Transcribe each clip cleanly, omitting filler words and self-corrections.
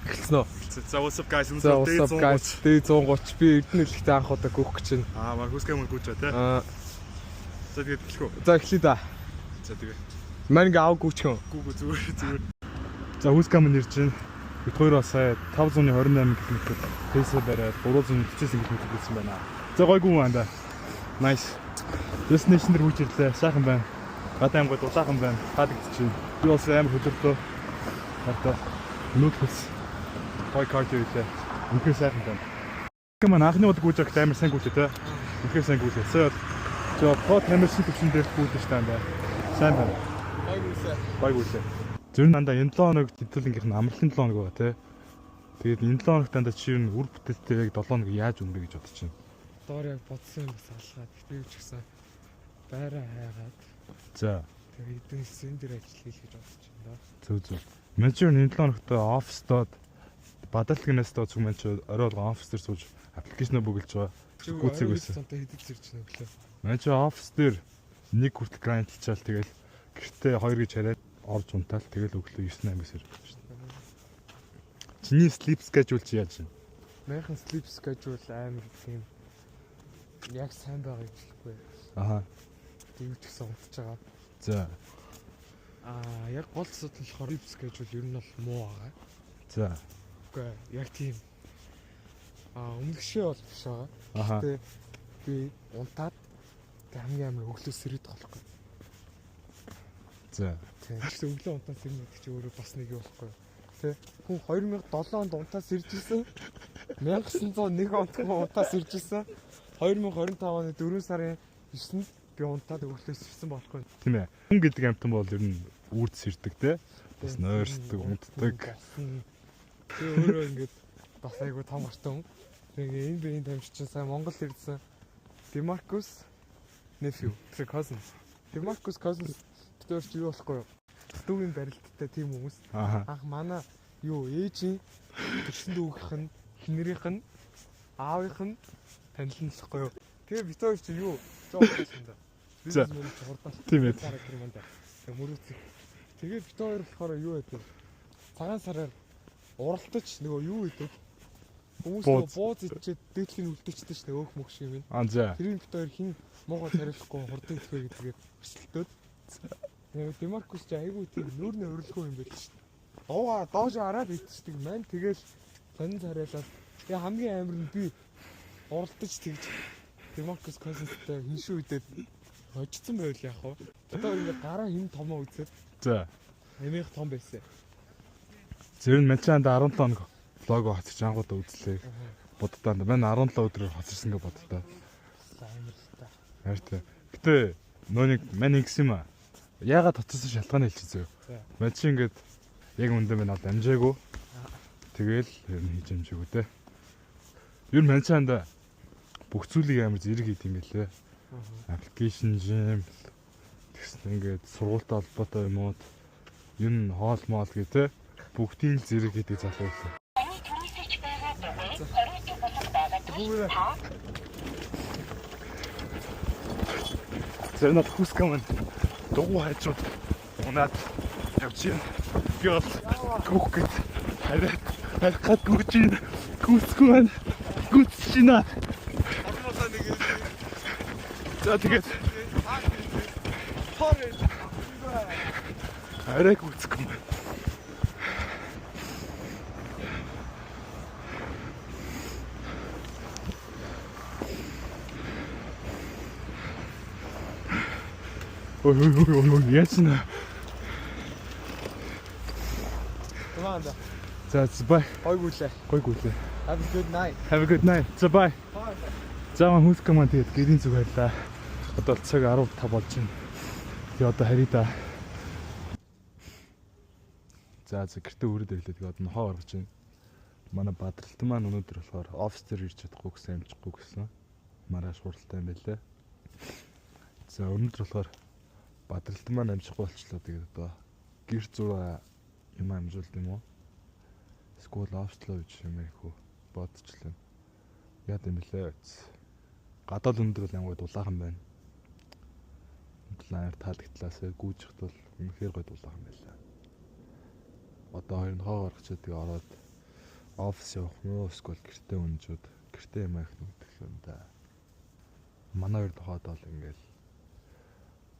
Эхэлсэн үү? За what's up guys? За what's up guys? D130 би Эрдэнэлхтэй анх удаа гүөх гэж байна. Мар хүсгэн мөн гүйж тий. За тэгээд эхлэх үү? За эхлэе да. За тэгээд. Мань гээ аав гүчгэн. Гүүгүү зүгээр. За хүсгэн мөн ирж байна. Бид хоёр бас 528 км пейсээр бариад 349 км гэсэн байна. За гой гүн байна да. Nice. Destination дээр хүч ирлээ. Сайхан байна. Гадаа аймгад улаахан байна. Таалагдчихэв. Би бас амар хөдөлтөө. Хатаа нүүдлээс гой кардио ирлээ. Үнхээр сайхан байна. Каман анхны удаа гүйж байгаа амар сайн гүйтэй те. Үнхээр сайн гүйтэй. За по камерын төвшин дээр гүйтэй штэ байна. Сайн байна. Гой гүйтэй. Зөв дандаа энэ 7 хоног тэтгэлгийнх нь амралтын 7 хоног байгаа те. Тэгээд энэ 7 хоногт дандаа чи юу үр бүтээлтэй яг 7 хоног яаж өнгөрөө гэж бодож байна. Доор яг бодсон юм бас алгаад би ч гэсэн байраа хайгаад. За. Тэгээд эдгээр сэн дээр ажиллая гэж бодож байна да. Зөв. Менчер энэ 7 хоногт оффстод бадалгнаас доо зүг менч орой болгон оффс дээр сууж аппликейшнаа бүгэлж байгаа. Гүцэг байсан. Хэдэж зэрж байна өглөө. Менчер оффс дээр нэг хүртэл грантлчаал тэгэл гэртээ 2 гэж хараад орж унтаал тэгэл өглөө 9-8-аас ирж байна шүү дээ. Чиний sleep schedule чи яаж байна? Майхан sleep schedule амар тийм яг сайн байгаа гэж хэлэхгүй. Аха. Тэгвч гэсэн унтж байгаа. За. Яг гол асуудал нь sleep schedule ер нь бол муу байгаа. За. Үгүй яг тийм өмнөгшөө бол биш байгаа. Аха. Гэтэ би унтаад хамгийн амар өглөө сэрээд болохгүй. За. Тэгсэн өглөө унтаад сэрнэ гэдэг чи өөрөө бас нэг юм болохгүй. Тэ хүн 2007 онд унтаад сэрж исэн. 1901 онд унтаад сэрж исэн. 2025 оны 4 сарын 9-нд би унтаад өглөө сэрсэн болохгүй. Тийм ээ. Хүн гэдэг амтан бол ер нь үрд сэрдэг те. Бас нойрсдаг, унтдаг. Тэгээ өөрөө ингээд бас айгу том артан. Тэгээ энэ биеийн тамирчин сайн Монгол ирсэн. Demarcus nephew, cousin. Demarcus cousin тэрч юу болохгүй юу? Дүүгийн барилттай тийм хүмүүс. Анх манай юу ээжийн төрсөн дүүгийнх нь, хинэрийнх нь, аавынх нь танилцахгүй юу? Тэгээ бид хоёр чи юу жоох байсан да. Бизнес мөрөж хурдан. Тийм ээ. Тэгээ мөрөцөг. Тэгээ бид хоёр болохоор юу байдаг? Цагаан сараар уралтаж нөгөө юу гэдэг? Хүмүүс нөгөө бууз идчихэд дээдлийн үлдээчтэй ш нь өөх мөх шиг юм. За. Тэрийн бид хоёр хин Монгол хариулахгүй хурдан идэхэ гэдгээр өсөлтөөд. Тэгээ Demarcus ч айгүй тийм нүүрнээ өрөлгөө юм байл ш. Оваа доош хараад идчихдэг маань тэгэл сонин царайлаад тэгээ хамгийн амар нь би уралтаж тэгж Demarcus cousin-тэй хиншүү үдээд очсон байл яах вэ? Одоо ингээ гараа хин томоо үзээд. За. Эмээх том байсан. Зэрэг Мачаанд 17 хоног влог хацж ангуудаа үзлээ. Боддоо байна 17 өдрөөр хоцорсон гэж боддоо. Амар л та. Хайртай. Гэтэ нөөник мань ингэсэн юм аа. Яагаад тоцсон шалтгааны хэлчихсэн зөө. Мачи ингээд яг үндэ минь бол амжаагүй. Тэгэл ер нь хийж амжаагүй те. Ер нь Мачаанд бүх зүйлийг амар зэрэг хийд юм байлээ. Аппликейшн жим тэгсэн ингээд сургуультай холбоотой юмуд ер нь хоол моол гэ те. Бүгдийг зэрэг хийдэг залуу байсан. Зэрнат хүскэмэн дугуй хайчууд унаад явж байна. Би бол гүөх гэж хараад гүж байна. Хүскэмэн гүцэж байна. За тэгээд арай гүцгэмэн. Ой, яцна. Тамаанда. За, bye. Гойгүүлээ. Have a good night. Have a good night. За, bye. За, хүскэмэн тэгээд гэрийн зүг байлаа. Одоо цаг 15 болж байна. Тэгээ одоо харъя да. За гэртээ өрөөд ирлээ. Тэгээ одоо нохоо оргож байна. Манай бадралтан маань өнөөдөр болохоор офис дээр ирж чадахгүй гэсэн амжихгүй гэсэн. Маргааш хуралтай юм байлээ. За өнөөдөр болохоор бадралтан маань амжихгүй болчлоо. Тэгээд одоо гэр зураа юм амжуулд юм уу? Скул офслоо гэж юм их бодчихлаа. Яа гэм бэлээ. Гадаад өндөр бол ангууд улаахан байна. Планер таалагдлаасаа гүйжихт бол үнэхээр гой дулаахан байлаа. Одоо хоёр нь хоо гаргачаад тэгээ ороод офис явах нөө эсвэл гэртээ унжууд гэртээ юм их нүгдэх юм да. Манай хоёр тухайд бол ингээл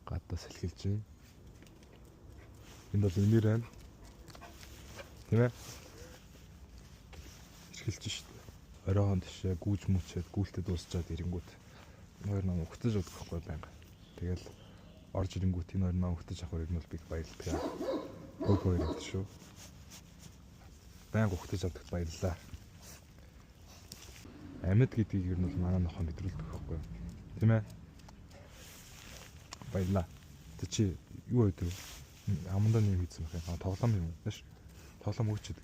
гадаас хэлхэлж байна. Энд бол имэр байна. Тийм ээ. Хэлж шүү дээ. Оройн тишээ гүүж мүчээд гүйлтэд дуусчаад ирэнгүүт хоёр нам өгтөж удах байхгүй байнга. Тэгэл орж ирэнгүүт энэ хоёр нам өгтөж авахыг нь бол би баярлалаа. Хөөх хоёр өгт шүү. Байнга өгтөж авдагт баярлалаа. Амьд гэдгийг ер нь бол манай нохоо мэдрүүлдэг байхгүй. Тийм ээ. Баярлалаа. Тэ чи юу хийдэг вэ? Амандаа нэг хийсэн байх юм. Тоглоом юм уу? Тэш. Тоглоом өгчихэд.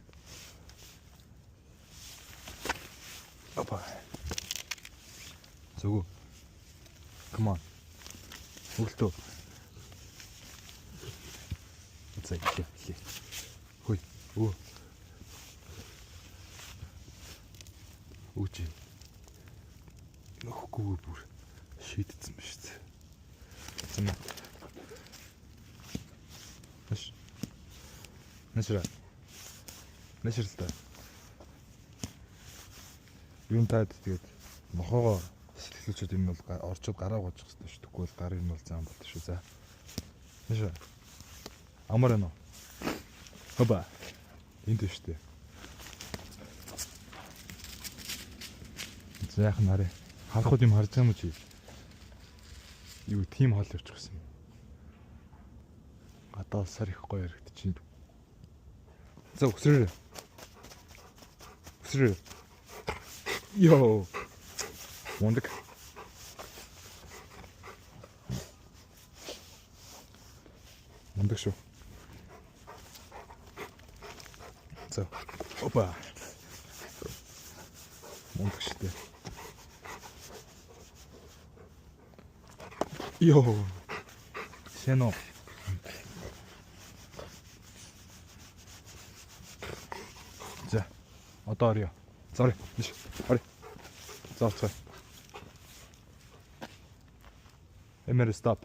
Опа. Зүгөө. Come on. Үлдөө. Үцэг хий. Хөөе. Өө. Үчи. Нөхгүй бүр шийдсэн ба шүү дээ. Зэмэ. Нэш. Нэшрэ. Нэшрэлтэй. Юун таад тэгээд нохоогоо сэтгэлчүүд юм бол орчод гараа гоожих хэрэгтэй шүү. Тэгвэл гар юм бол зам болт шүү. За. Нэшрэ. Амар нэ. Хоба. Энд шүү дээ. За яхан нарэ. Харахуд юм харж байгаа юм чи. Юу тим хоол явчих гэсэн юм. Гадаа сар их гоё яригдчихээн. За өсрөө. Өсрөө. Йоо. Мондөг. Мондөг шүү. За. Опа. Мондөг шүү дээ. Йоо. Сэно. За. Одоо орё. Sorry. Орё. Завтра. Эмэр стоп.